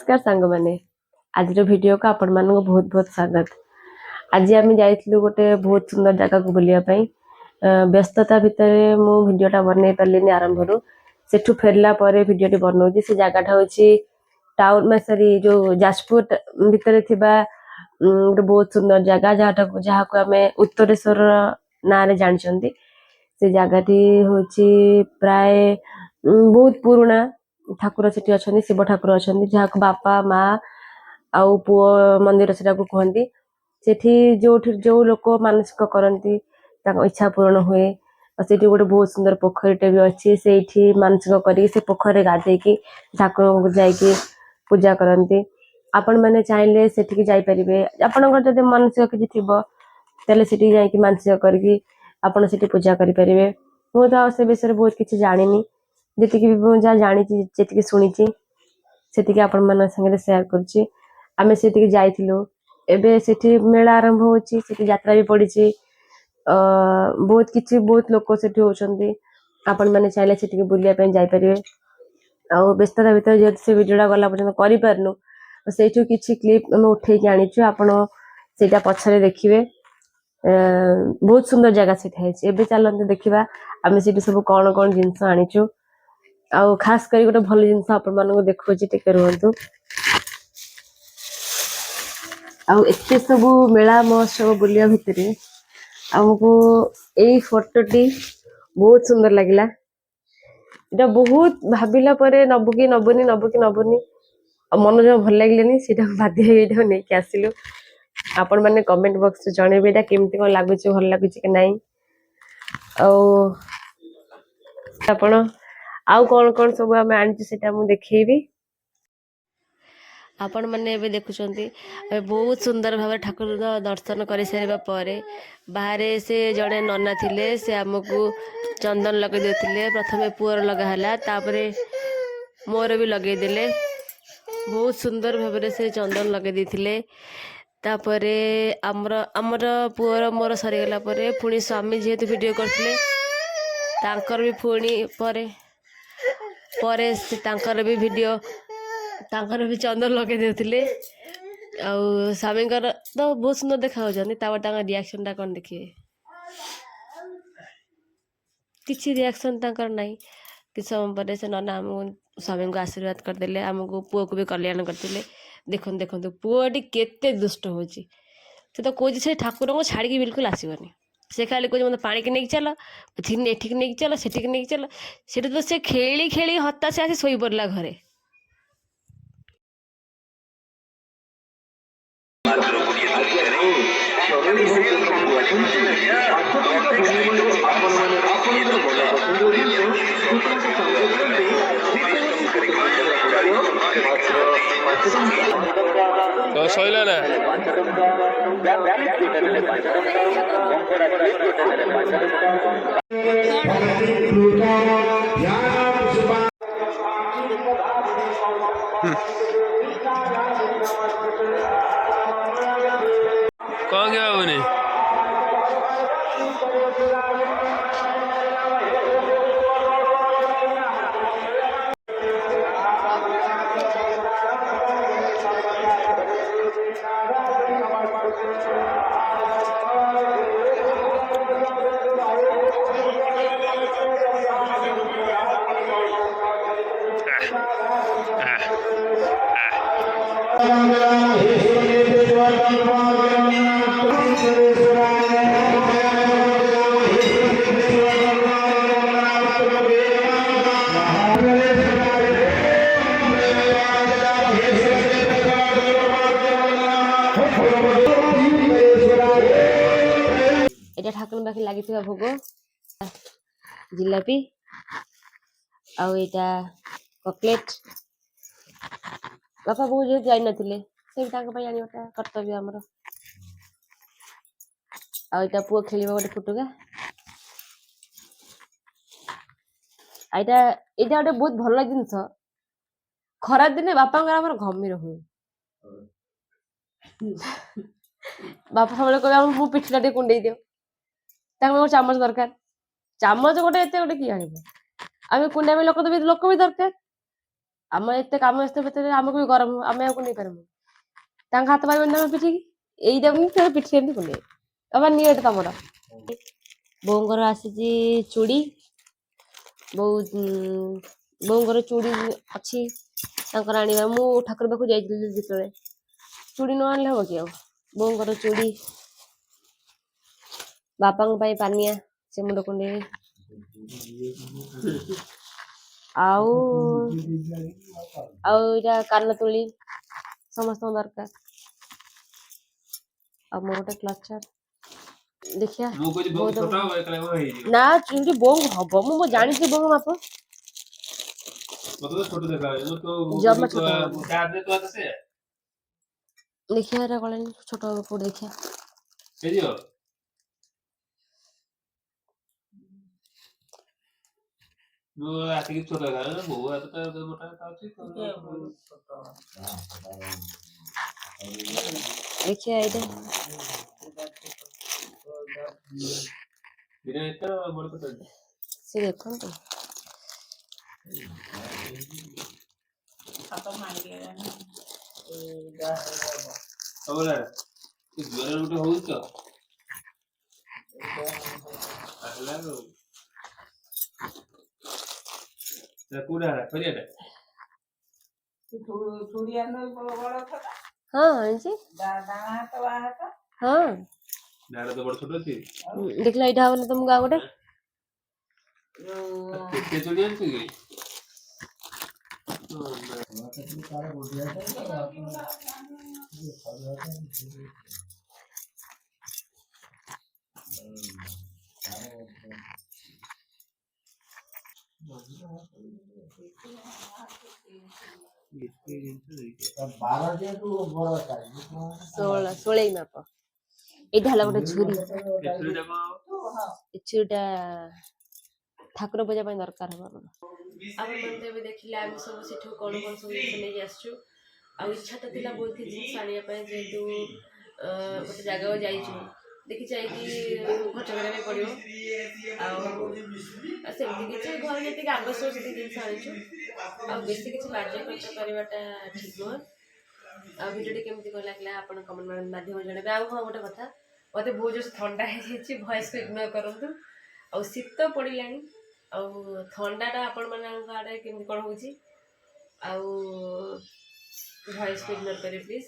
नमस्कार सांग मैंने आज वीडियो को आपण मान बहुत बहुत स्वागत। आज आम जाइलु गोटे बहुत सुंदर जगह को बुलाया व्यस्तता भितर मु भिडटा बनई पार्नि आरंभ सेठू फेरला भिडटी बनाऊँगी से जगह हूँ टाउन में सरी जो जाजपुर भितर गोटे बहुत सुंदर जगह जहाँ को आम उत्तरेश्वर ना जानते से जगहटी हूँ प्राय बहुत पुराना ठाकुर सेठी अच्छा शिव ठाकुर अच्छा जहाँ को बापा माँ आउ पुओ मंदिर से कहती सेठी जो लोक मानसिक करती इच्छा पूर्ण हुए से गोटे बहुत सुंदर पोखरीटे भी अच्छी से मानसिक कर पोखर गाधेकी ठाकुर को जाकि पूजा करती आपण मैंने चाहिए सेठी जापरेंगे आपण जब मानसिक किसी थी से जाकि मानसिक करके पूजा करेंगे। मुझे से विषय बहुत किसी जानी जी जहाँ जानी जी शुणी से आपण मान संगे शेयर करुच्ची आम से जाइलु एबे सेठी मेला आरंभ होची सेठी यात्रा भी पड़ी बहुत किसी बहुत लोक सेठी होचंदी आपण मैंने चाहिए सेठी बुलिया पे जाइपरिवे आ व्यस्तता भितर जो से वीडियोटा गला पर्यंत करि पारनु सेठू किछि क्लिप हम उठेकी आनिछु आपण सेटा पछरे देखिबे। बहुत सुंदर जगह सेठी है एबे चलते देखिबा आम सेठी सब कौन कौन जिनस आनिछु आउ खास करी गोटे भल जिनस आपण मानक देखौछि टिके रहंतु आउ एते सब मेला महोत्सव बुलिया भितरे आमको एई फोटोटी बहुत सुंदर लगिला एटा बहुत भाबिला परे नबु कि नबुनी मन जो भल लागलेनी सेटा बाध्य एटा नै कि आसिलु आपण माने कमेंट बॉक्स रे जणेबे एटा केमति कोन लागुची भल लागुची कि नै आउ आपण आउ कौन कौन सब आम आनी सेटा मु देखी आपण मैंने एबे देखुचंती बहुत सुंदर भाव ठाकुर दर्शन कर सारा पर बाहर से जड़े नना थिले से आमको चंदन लगे देते प्रथम पुअर लगाला तापरे मोर भी लगे देले बहुत सुंदर भाव से चंदन लगे देते तापरे आमर पुअर मोर सरीगला पुणी स्वामी जेहेतु वीडियो करते तांकर भी पुणी पर तांकर भी वीडियो तांकर भी चंदन लगे देते स्वामी तो बहुत सुंदर देखा रिएक्शन टा कौन देखिए किसी रिएक्शन नहीं कि समय पर से नना आम स्वामी को आशीर्वाद करदे आमको पुओ को भी कल्याण करते देखो देखो पुओटी केते दुष्ट हो तो कौन से ठाकुर को छाड़ी बिल्कुल आसबनी से खाली कह मतलब पानी की नहीं चल एठिक नहीं चल सेठिक नहीं चल से तो से खेली खेली हताश आसी शोई पड़ला घरे सैला ना कौन गया वो नहीं एटा ठाकुर पाखे लगी भोग जिलापी आउ एटा कटलेट बापा बोझ जाई नथिले से आनिबाटा कर्तव्य आमर आटा पुओ खेल गोटे फुटुका यहाँ गोटे बहुत भल जिनस खरा दिने बापा घमीर हुए बापा सब कह मो पिठीटा टे कुंडे दियो चामच दरकार चामच गोटे एत गोटे किए आम कुंडा लोक भी दरकार ଆମ ଏତେ କାମ ବ୍ୟସ୍ତ ଭିତରେ ଆମକୁ ବି ଗରମ ଆମେ ଆଉ ନେଇପାରିବୁ ତାଙ୍କ ହାତ ପାଇବନି ତମେ ପିଠିକି ଏଇ ଯାକୁ ସେ ପିଠି ଏମିତି ବୁଲେଇ ତମେ ନିଅ ଏଇଟା ତମର ବୋଉଙ୍କର ଆସିଛି ଚୁଡ଼ି ବୋଉଙ୍କର ଚୁଡ଼ି ଅଛି ତାଙ୍କର ଆଣିବା ମୁଁ ଠାକୁର ପାଖକୁ ଯାଇଥିଲି ଯେତେବେଳେ ଚୁଡ଼ି ନ ଆଣିଲେ ହବ କି ଆଉ ବୋଉଙ୍କର ଚୁଡ଼ି ବାପାଙ୍କ ପାଇଁ ପାନିଆ ସେ ମୁଣ୍ଡ କୁଣ୍ଡେଇ ଆଉ ଆଉ ଏଇଟା କାନ ତୁଳି ସମସ୍ତଙ୍କୁ ଦରକାର ଆଉ ମୋର ଗୋଟେ କ୍ଲଚର ଦେଖିଆ ନା ଚୁଡ଼ି ବୋଉ ହବ ମୁଁ ଜାଣିଛି ବୋଉ ମାପ ଜମା ଛୋଟ ଦେଖିଆ ଏଟା କଣ ଛୋଟ ହବ କୋଉଠି ଦେଖିଆ ଦେଖିଆ ଏଇଟା ସେ ଦେଖନ୍ତୁ ହଁ ଆଣିଛି ହଁ ଦେଖିଲା ଏଇଟା ହବନି ତମକୁ ଆଉ ଗୋଟେ ଷୋଳେଇ ମାପ ଏଇଟା ହେଲା ଗୋଟେ ଛୁରୀ ଛୁରୀଟା ଠାକୁର ପୂଜା ପାଇଁ ଦରକାର ହବ ଆମର ଆପଣ ତ ଏବେ ଦେଖିଲେ ଆମେ ସବୁ ସେଠୁ କଣ କଣ ସବୁ ଜିନିଷ ନେଇକି ଆସିଛୁ ଆଉ ଇଚ୍ଛା ତ ଥିଲା ବହୁତ କିଛି ଜିନିଷ ଆଣିବା ପାଇଁ ଯେହେତୁ ଗୋଟେ ଜାଗାକୁ ଯାଇଛୁ ଦେଖି ଯାଇକି ଖର୍ଚ୍ଚ କରିବା ପାଇଁ ପଡ଼ିବ ଆଉ ସେମିତି କିଛି ଘରେ ଯେତିକି ଆବଶ୍ୟକ ସେତିକି ଜିନିଷ ଆଣିଛୁ ଆଉ ବେଶୀ କିଛି ବାଜେ ଖର୍ଚ୍ଚ କରିବାଟା ଠିକ୍ ନୁହଁ ଆଉ ଭିଡ଼ିଓଟି କେମିତି କ'ଣ ଲାଗିଲା ଆପଣ କମେଣ୍ଟ ମାଧ୍ୟମରେ ଜଣାଇବେ ଆଉ ହଁ ଗୋଟେ କଥା ମୋତେ ବହୁତ ଜୋର ଥଣ୍ଡା ହେଇଯାଇଛି ଭଏସ୍କୁ ଇଗ୍ନୋର କରନ୍ତୁ ଆଉ ଶୀତ ପଡ଼ିଲାଣି ଆଉ ଥଣ୍ଡାଟା ଆପଣମାନଙ୍କ ଆଡ଼େ କେମିତି କ'ଣ ହେଉଛି ଆଉ ଭଏସ୍କୁ ଇଗ୍ନୋର କରିବେ ପ୍ଲିଜ୍